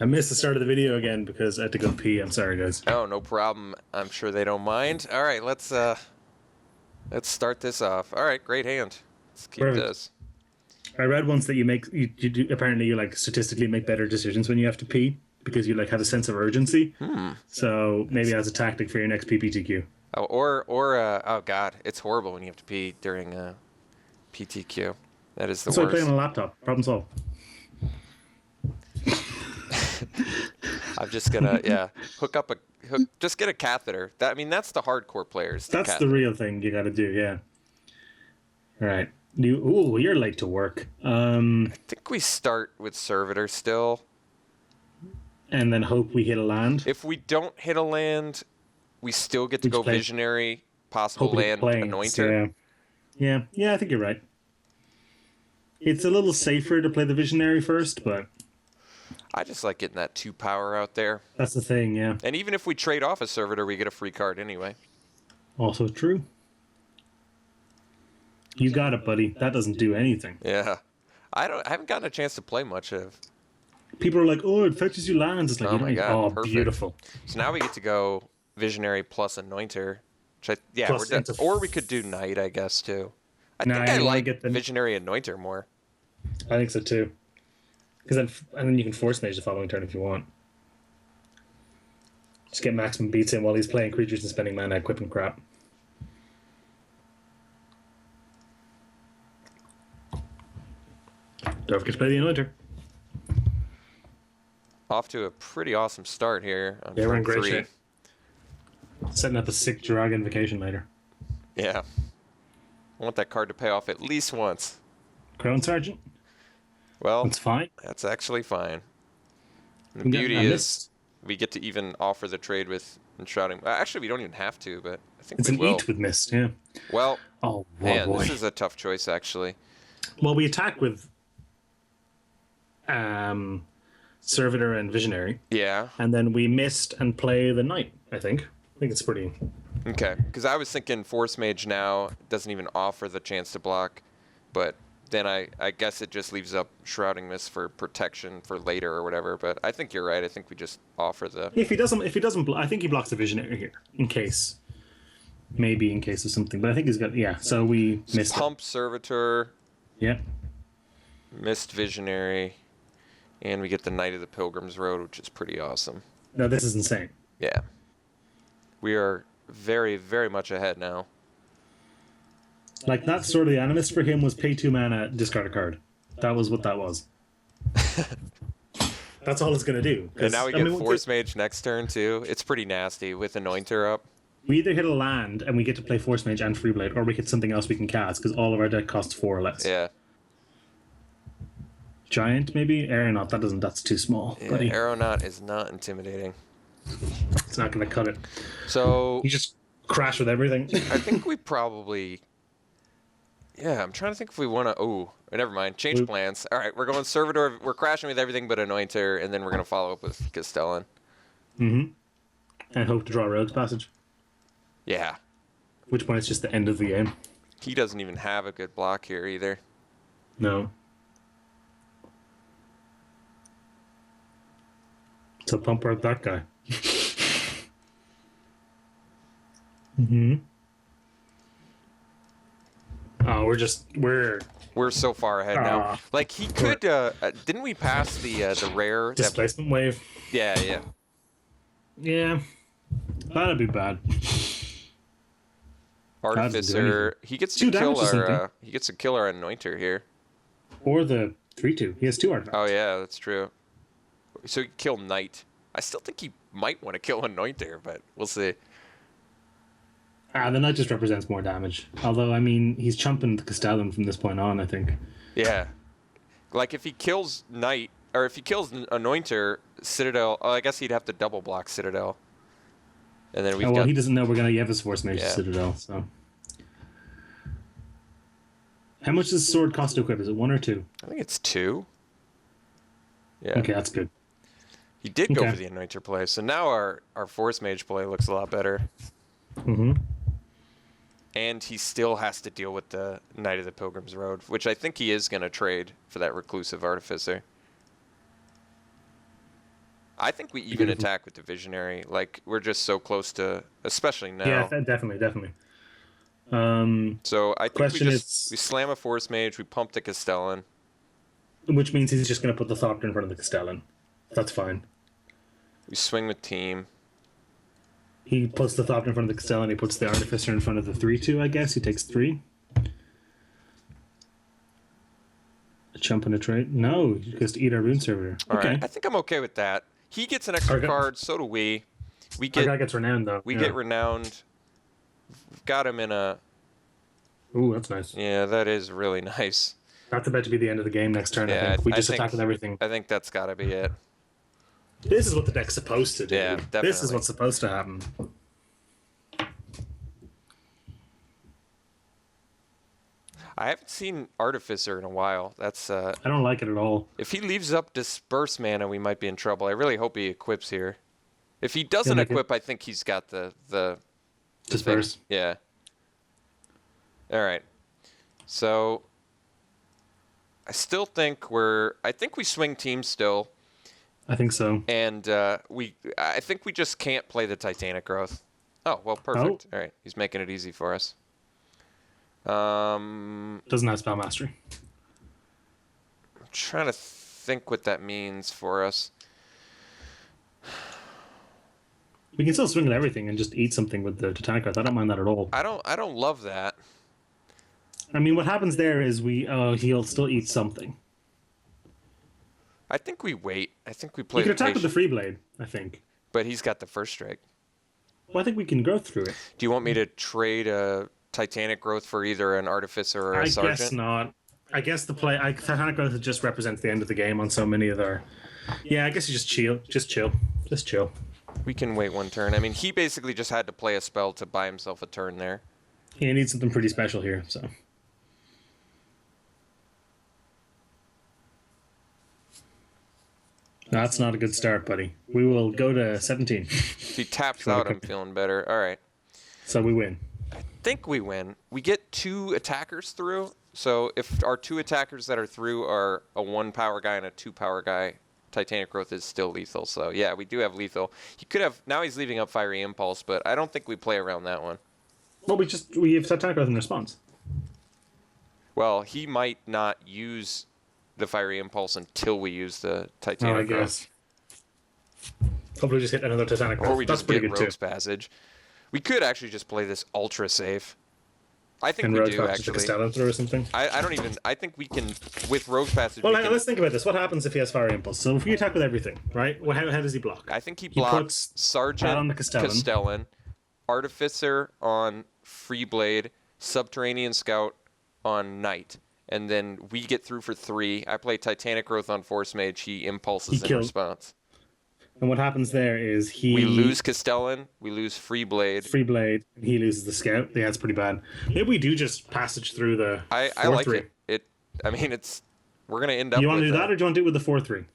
I missed the start of the video again because I had to go pee. I'm sorry, guys. Oh, no problem. I'm sure they don't mind. All right, let's start this off. All right, great hand. Let's keep Perfect. this. I read once that you do, apparently you like statistically make better decisions when you have to pee because you like have a sense of urgency. So maybe as a tactic for your next PPTQ. Oh, oh god, it's horrible when you have to pee during PTQ. That is the That's why I worst. play on a laptop. Problem solved. I'm just gonna just get a catheter. That's the hardcore players. That's the real thing you got to do. Yeah. All right. You're late to work. I think we start with Servitor still. And then hope we hit a land. If we don't hit a land, we still get to go Visionary, possible land, Anointer. Yeah, I think you're right. It's a little safer to play the Visionary first, but I just like getting that 2 power out there. That's the thing, yeah. And even if we trade off a Servitor, we get a free card anyway. Also true. You got it, buddy. That doesn't do anything. Yeah. I haven't gotten a chance to play much of. People are like, oh, it fetches you lands. It's like, oh my god, perfect. Beautiful. So now we get to go Visionary plus Anointer. Or we could do Knight, I guess, too. I think I like Visionary Anointer more. I think so, too. And then you can Force Mage the following turn if you want. Just get maximum beats in while he's playing creatures and spending mana equipping crap. Don't forget to play the Anointer. Off to a pretty awesome start here. Yeah, we're in great shape. Setting up a sick Dragon Vacation later. Yeah. I want that card to pay off at least once. Crown Sergeant? Well, that's fine. That's actually fine. And the beauty is we get to even offer the trade with Enshrouding. Actually, we don't even have to, but I think we will. It's an 8 with Mist, yeah. Well, boy. This is a tough choice, actually. Well, we attack with Servitor and Visionary. Yeah. And then we Mist and play the Knight, I think. I think it's pretty... Okay, because I was thinking Force Mage now doesn't even offer the chance to block, but then I guess it just leaves up Shrouding Mist for protection for later or whatever. But I think you're right. I think we just offer the. If he doesn't, I think he blocks the Visionary here in case of something. But I think he's got So we Mist Pump Servitor. Yeah. Mist Visionary, and we get the Knight of the Pilgrim's Road, which is pretty awesome. No, this is insane. Yeah. We are very, very much ahead now. Like, that Sword of the Animist for him was pay 2 mana, discard a card. That was what that was. That's all it's going to do. And now we get Force Mage next turn, too. It's pretty nasty with Anointer up. We either hit a land, and we get to play Force Mage and Freeblade, or we hit something else we can cast, because all of our deck costs 4 or less. Yeah. Giant, maybe? Aeronaut, that's too small, yeah, buddy. Aeronaut is not intimidating. It's not going to cut it. So... You just crash with everything. I think we probably... Yeah, I'm trying to think if we want to... Oh, never mind. Change plans. All right, we're going Servitor. We're crashing with everything but Anointer, and then we're going to follow up with Castellan. Mm-hmm. And hope to draw Rogue's Passage. Yeah. At which point it's just the end of the game. He doesn't even have a good block here either. No. So pump out that guy. Mm-hmm. Oh, we're so far ahead now. Like he could didn't we pass the rare displacement wave? Yeah. Yeah. That'd be bad. Artificer, he gets to kill our Anointer here. Or the 3/2. He has 2 artifacts. Oh yeah, that's true. So he can kill Knight. I still think he might want to kill Anointer, but we'll see. The Knight just represents more damage. Although, I mean, he's chumping the Castellan from this point on, I think. Yeah. Like, if he kills Knight, or if he kills Anointer, Citadel, I guess he'd have to double block Citadel. And then he doesn't know we're going to give his Force Mage to Citadel, so... How much does Sword cost to equip? Is it 1 or 2? I think it's 2. Yeah. Okay, that's good. He did go for the Anointer play, so now our Force Mage play looks a lot better. Mm-hmm. And he still has to deal with the Knight of the Pilgrim's Road, which I think he is going to trade for that Reclusive Artificer. I think we even attack with the Visionary. Like, we're just so close to, especially now. Yeah, definitely. So I think question we is, slam a Force Mage, we pump the Castellan. which means he's just going to put the Thopter in front of the Castellan. That's fine. We swing with Team. He puts the Thopter in front of the Castellan. He puts the Artificer in front of the 3/2. I guess he takes 3. A chump and a trade. No, he goes to eat our Rune Servitor. All Okay. right, I think I'm okay with that. He gets an extra card, so do we. Our guy gets renowned though. We get renowned. We've got him in a. Ooh, that's nice. Yeah, that is really nice. That's about to be the end of the game next turn. Yeah, I think we just I think, attack with everything. I think that's got to be it. This is what the deck's supposed to do. Yeah, definitely. This is what's supposed to happen. I haven't seen Artificer in a while. That's I don't like it at all. if he leaves up Disperse mana, we might be in trouble. I really hope he equips here. If he doesn't equip, I think he's got the Disperse. thing. Yeah. All right. So I still think I think we swing Team still. I think so. And I think we just can't play the Titanic Growth. Oh, well, perfect. All right. He's making it easy for us. Doesn't have spell mastery. I'm trying to think what that means for us. We can still swing at everything and just eat something with the Titanic Growth. I don't mind that at all. I don't love that. I mean, what happens there is he'll still eat something. I think we wait. I think we play. You can attack patient, with the Free Blade, I think. but he's got the first strike. Well, I think we can go through it. Do you want me to trade a Titanic Growth for either an Artificer or a Sergeant? I guess not. I guess Titanic Growth just represents the end of the game on so many of our. Yeah, I guess you just chill. Just chill. We can wait one turn. I mean, he basically just had to play a spell to buy himself a turn there. He needs something pretty special here, so. That's not a good start, buddy. We will go to 17. If he taps out, I'm feeling better. All right. So we win. I think we win. We get 2 attackers through. So if our 2 attackers that are through are a 1 power guy and a 2 power guy, Titanic Growth is still lethal. So yeah, we do have lethal. He could have. Now he's leaving up Fiery Impulse, but I don't think we play around that one. Well, we have Titanic Growth in response. Well, he might not use the Fiery Impulse until we use the Titanic Growth. guess. Probably just hit another Titanic Growth. Or we That's just pretty get good Rogue's Passage. We could actually just play this ultra safe. I think and we Rogue's do Passage actually. to Castellan or something. I don't even. I think we can with Rogue's Passage. Well, let's think about this. What happens if he has Fiery Impulse? So if we attack with everything, right? Well, how does he block? I think he blocks puts Sergeant that on the Castellan. Artificer on Free Blade, Subterranean Scout on Knight. And then we get through for 3. I play Titanic Growth on Force Mage. He impulses in response. And what happens there is we lose Castellan. We lose Free Blade. And he loses the Scout. Yeah, that's pretty bad. Maybe we do just passage through the. I like it. I mean, we're gonna end up. You want to do that, or do you want to do it with the 4/3?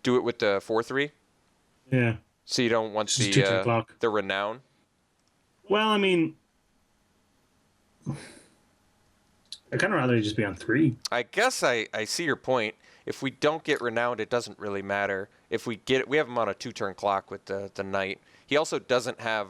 Do it with the 4/3. Yeah. So you don't want the renown. Well, I mean, I'd kind of rather just be on 3. I guess I see your point. If we don't get renowned, it doesn't really matter. If we get it, we have him on a 2-turn clock with the Knight. He also doesn't have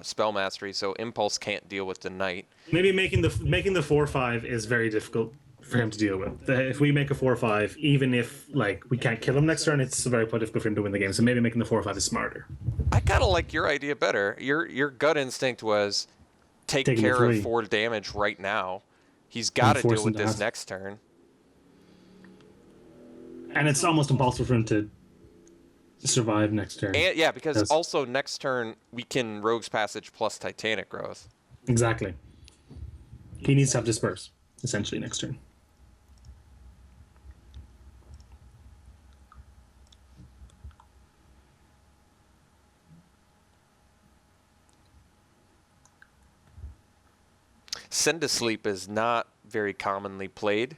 spell mastery, so Impulse can't deal with the Knight. Maybe making the 4/5 is very difficult for him to deal with. If we make a 4/5, even if we can't kill him next turn, it's very difficult for him to win the game. So maybe making the 4/5 is smarter. I kind of like your idea better. Your gut instinct was taking care of 4 damage right now. He's got to deal with this next turn. And it's almost impossible for him to survive next turn. And, yeah, because also next turn we can Rogue's Passage plus Titanic Growth. Exactly. He needs to have Disperse, essentially, next turn. Send to Sleep is not very commonly played.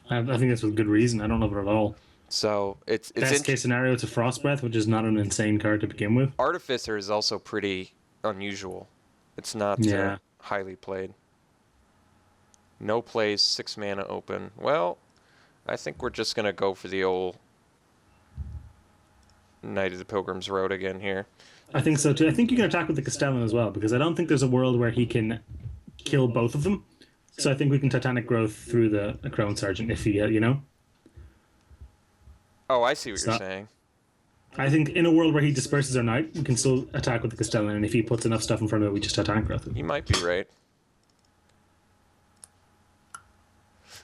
I think that's with good reason. I don't love it at all. So it's best case scenario. It's a Frost Breath, which is not an insane card to begin with. Artificer is also pretty unusual. It's not highly played. No plays, 6 mana open. Well, I think we're just gonna go for the old Knight of the Pilgrim's Road again here. I think so too. I think you can attack with the Castellan as well, because I don't think there's a world where he can kill both of them. So I think we can Titanic Growth through the Crown Sergeant if he, you know? Oh, I see what you're saying. I think in a world where he disperses our knight, we can still attack with the Castellan, and if he puts enough stuff in front of it, we just Titanic Growth him. You might be right.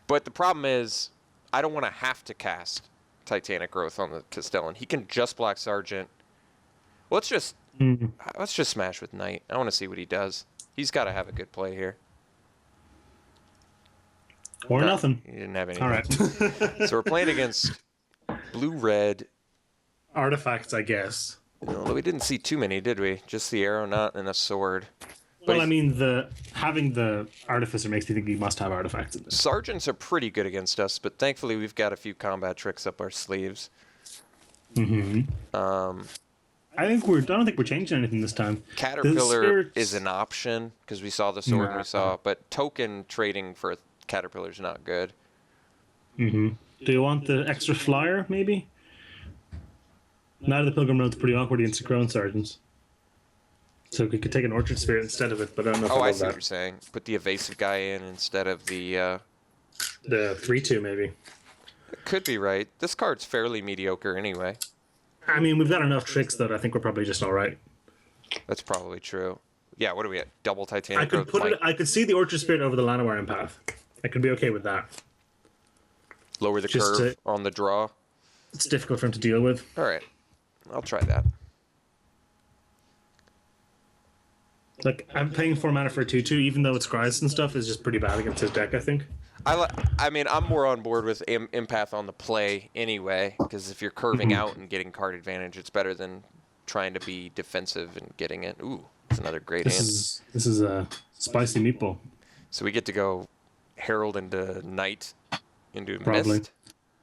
But the problem is, I don't want to have to cast Titanic Growth on the Castellan. He can just block Sergeant. Let's just smash with Knight. I want to see what he does. He's got to have a good play here. Or nothing. He didn't have anything. All right. So we're playing against blue-red. Artifacts, I guess. Although we didn't see too many, did we? Just the arrow knot and a sword. Well, I mean, having the Artificer makes me think he must have artifacts in this. Sergeants are pretty good against us, but thankfully we've got a few combat tricks up our sleeves. Mm-hmm. I don't think we're changing anything this time. Caterpillar is an option because we saw the sword and we saw, but token trading for Caterpillar is not good. Mm-hmm. Do you want the extra flyer, maybe? Knight of the Pilgrim Road's pretty awkward against the Crown Sergeants. So we could take an Orchard Spirit instead of it, but I don't know if I see what you're saying. Put the evasive guy in instead of the 3/2 maybe. Could be right. This card's fairly mediocre anyway. I mean, we've got enough tricks that I think we're probably just all right. That's probably true. Yeah, what are we at? Double Titanic I could Growth. I could see the Orchard Spirit over the Llanowar Empath. I could be okay with that. Lower the curve on the draw. It's difficult for him to deal with. All right. I'll try that. Like, I'm paying 4 mana for a 2/2, even though it's Scries and stuff, is just pretty bad against his deck, I think. I mean, I'm more on board with Empath on the play anyway, because if you're curving out and getting card advantage, it's better than trying to be defensive and getting it. Ooh, it's another great hand. This is a spicy meatball. So we get to go Herald into Knight into Probably. Mist.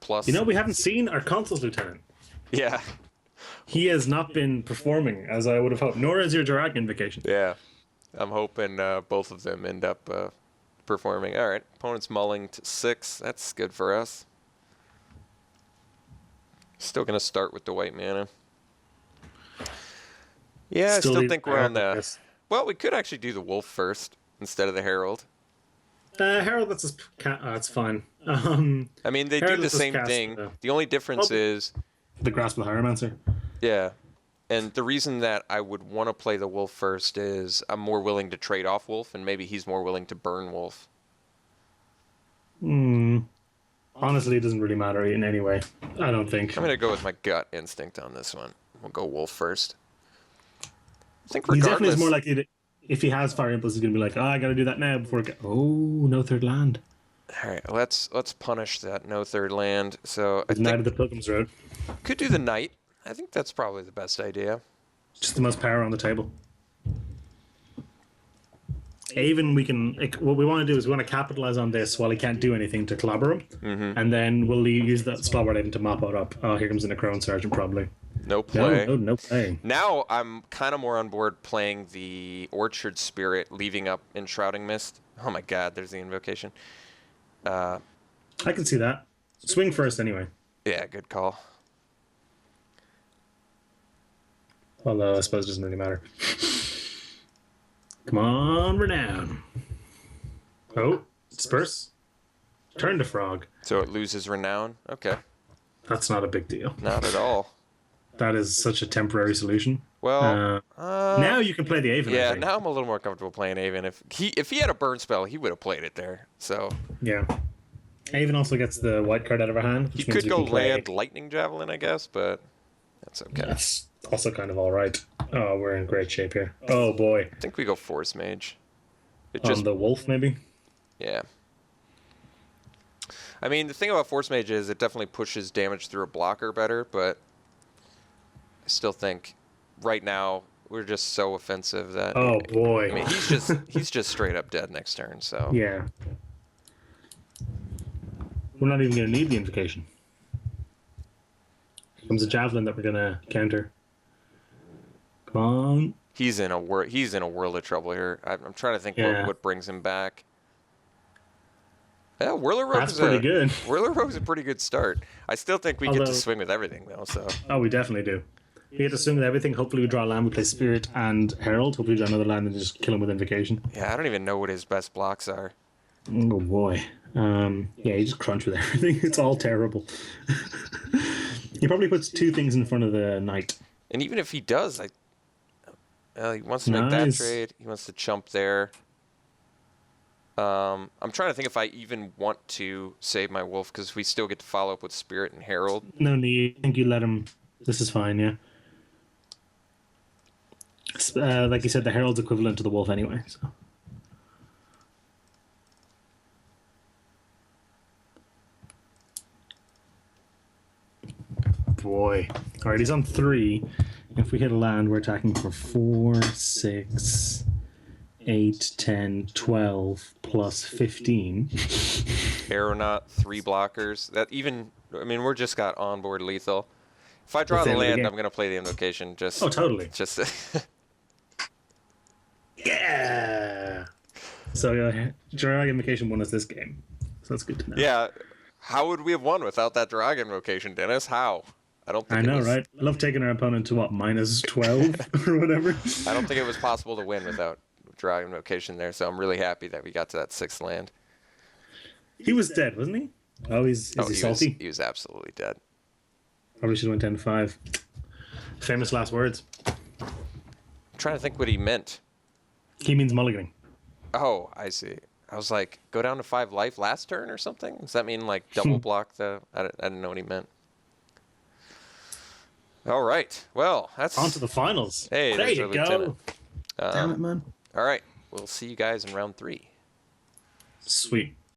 Plus, You know, we haven't seen our Consul's Lieutenant. yeah. He has not been performing as I would have hoped, nor has your Dragon Invocation. Yeah. I'm hoping both of them end up performing. All right. Opponent's mulling to 6. That's good for us. Still going to start with the white mana. Yeah, I still think we're on the... Well, we could actually do the Wolf first instead of the Herald. Herald, that's fine. I mean, they do the same thing. The only difference is... The Grasp of the Hieromancer. Yeah. And the reason that I would want to play the Wolf first is I'm more willing to trade off Wolf, and maybe he's more willing to burn Wolf. Honestly, it doesn't really matter in any way. I don't think. I'm going to go with my gut instinct on this one. We'll go Wolf first. I think regardless... He definitely is more likely to... If he has Fire Impulse, he's going to be like, I got to do that now before... Oh, no third land. All right, let's punish that no third land. So I Knight think of the Pilgrim's Road. Could do the Knight. I think that's probably the best idea. Just the most power on the table. Even we can... what we want to do is we want to capitalize on this while he can't do anything to clobber him. And then we'll use that Slobber Raven to mop it up. Oh, here comes in a Crown Sergeant, probably. No play. No play. Now I'm kind of more on board playing the Orchard Spirit, leaving up Enshrouding Mist. Oh my god, there's the invocation. I can see that. Swing first, anyway. Yeah, good call. Although, I suppose it doesn't really matter. Come on, Renown. Oh, disperse. Turn to Frog. So it loses Renown? Okay. That's not a big deal. Not at all. That is such a temporary solution. Well, now you can play the Aven. Yeah, now I'm a little more comfortable playing Aven. If he had a burn spell, he would have played it there. So yeah. Aven also gets the white card out of our hand. He could go land Lightning Javelin, I guess, but that's okay. That's also kind of all right. Oh, we're in great shape here. Oh boy. I think we go Force Mage. On the Wolf, maybe. Yeah. I mean, the thing about Force Mage is it definitely pushes damage through a blocker better, but I still think right now we're just so offensive that... Oh, boy. I mean, he's just straight up dead next turn, so... Yeah. We're not even going to need the invocation. Here comes a Javelin that we're going to counter. Come on. He's in a world of trouble here. I'm trying to think what brings him back. Yeah, Whirler Rogue's pretty good. Whirler Rogue's a pretty good start. I still think we get to swing with everything, though. So. Oh, we definitely do. We get to swing with everything. Hopefully we draw a land, we play Spirit and Herald. Hopefully we draw another land and just kill him with Invocation. Yeah, I don't even know what his best blocks are. Oh boy. Yeah, you just crunch with everything. It's all terrible. He probably puts 2 things in front of the knight. And even if he does, he wants to make that trade. He wants to chump there. I'm trying to think if I even want to save my wolf, because we still get to follow up with Spirit and Herald. No need. I think you let him. This is fine, yeah. Like you said, the Herald's equivalent to the wolf anyway. So. Boy. Alright, he's on 3. If we hit a land, we're attacking for 4, 6, 8, 10, 12, plus 15. Aeronaut, 3 blockers. We're just got onboard lethal. If I draw the land, I'm going to play the Invocation. Oh, totally. Just yeah! So, Drag Invocation won us this game. So that's good to know. Yeah. How would we have won without that Drag Invocation, Dennis? How? I know, right? I love taking our opponent to, minus 12 or whatever? I don't think it was possible to win without Drag Invocation there, so I'm really happy that we got to that 6th land. He was dead, wasn't he? Oh, is he salty? He was absolutely dead. Probably should have went 10-5. Famous last words. I'm trying to think what he meant. He means mulliganing. Oh, I see. I was like, go down to 5 life last turn or something? Does that mean like double block the... I didn't know what he meant. All right. Well, that's... On to the finals. Hey, there you go. Damn it, man. All right. We'll see you guys in round 3. Sweet.